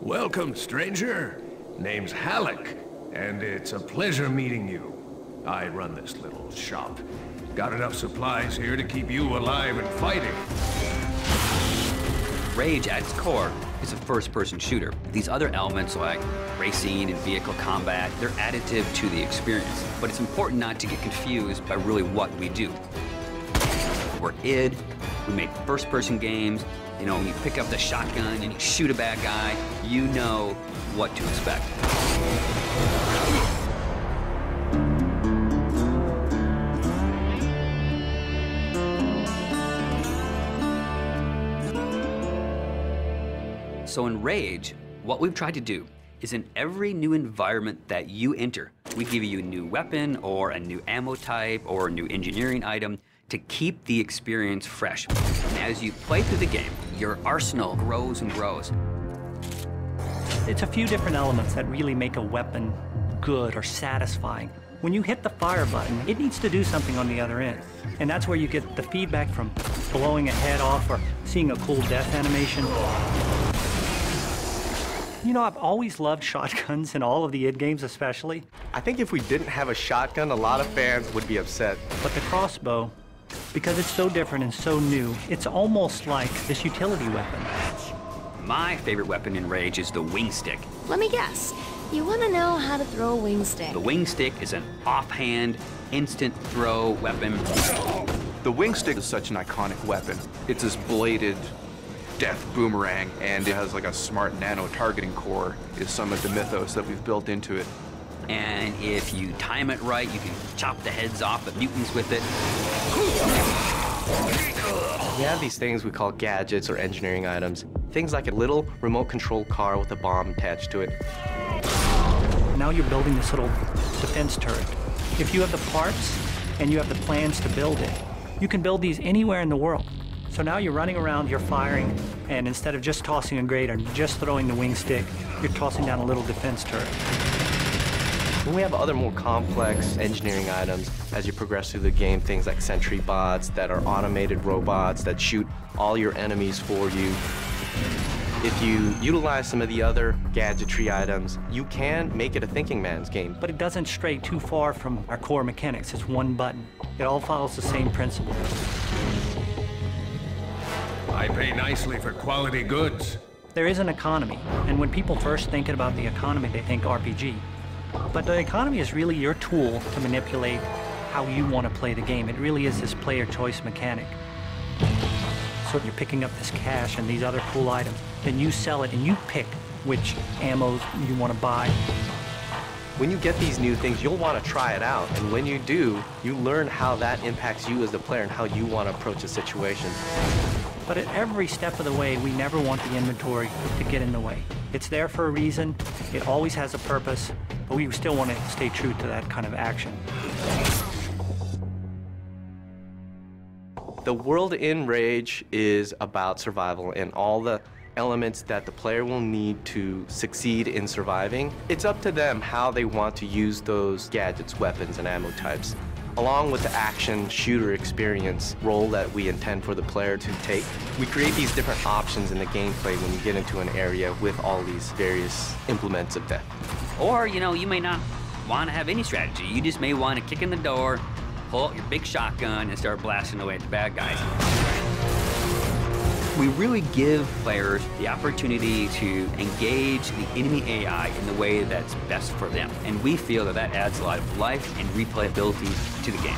Welcome, stranger. Name's Halleck, and it's a pleasure meeting you. I run this little shop. Got enough supplies here to keep you alive and fighting. Rage, at its core, is a first-person shooter. These other elements like racing and vehicle combat, they're additive to the experience. But it's important not to get confused by really what we do. We're id, we make first-person games. You know, when you pick up the shotgun and you shoot a bad guy, you know what to expect. So in Rage, what we've tried to do is in every new environment that you enter, we give you a new weapon or a new ammo type or a new engineering item to keep the experience fresh. And as you play through the game, your arsenal grows and grows. It's a few different elements that really make a weapon good or satisfying. When you hit the fire button, it needs to do something on the other end. And that's where you get the feedback from blowing a head off or seeing a cool death animation. You know, I've always loved shotguns in all of the id games especially. I think if we didn't have a shotgun, a lot of fans would be upset. But the crossbow, because it's so different and so new, it's almost like this utility weapon. My favorite weapon in Rage is the wing stick. Let me guess. You want to know how to throw a wing stick. The wing stick is an offhand, instant throw weapon. The wing stick is such an iconic weapon. It's this bladed death boomerang, and it has like a smart nano targeting core, is some of the mythos that we've built into it. And if you time it right, you can chop the heads off of mutants with it. We have these things we call gadgets or engineering items. Things like a little remote control car with a bomb attached to it. Now you're building this little defense turret. If you have the parts and you have the plans to build it, you can build these anywhere in the world. So now you're running around, you're firing, and instead of just tossing a grenade or just throwing the wing stick, you're tossing down a little defense turret. We have other more complex engineering items as you progress through the game, things like sentry bots that are automated robots that shoot all your enemies for you. If you utilize some of the other gadgetry items, you can make it a thinking man's game. But it doesn't stray too far from our core mechanics. It's one button. It all follows the same principle. I pay nicely for quality goods. There is an economy, and when people first think about the economy, they think RPG. But the economy is really your tool to manipulate how you want to play the game. It really is this player choice mechanic. So you're picking up this cash and these other cool items, then you sell it and you pick which ammos you want to buy. When you get these new things, you'll want to try it out. And when you do, you learn how that impacts you as the player and how you want to approach a situation. But at every step of the way, we never want the inventory to get in the way. It's there for a reason. It always has a purpose, but we still want to stay true to that kind of action. The world in Rage is about survival and all the elements that the player will need to succeed in surviving. It's up to them how they want to use those gadgets, weapons, and ammo types. Along with the action shooter experience role that we intend for the player to take, we create these different options in the gameplay when you get into an area with all these various implements of death. Or, you know, you may not want to have any strategy. You just may want to kick in the door, pull out your big shotgun, and start blasting away at the bad guys. We really give players the opportunity to engage the enemy AI in the way that's best for them. And we feel that that adds a lot of life and replayability to the game.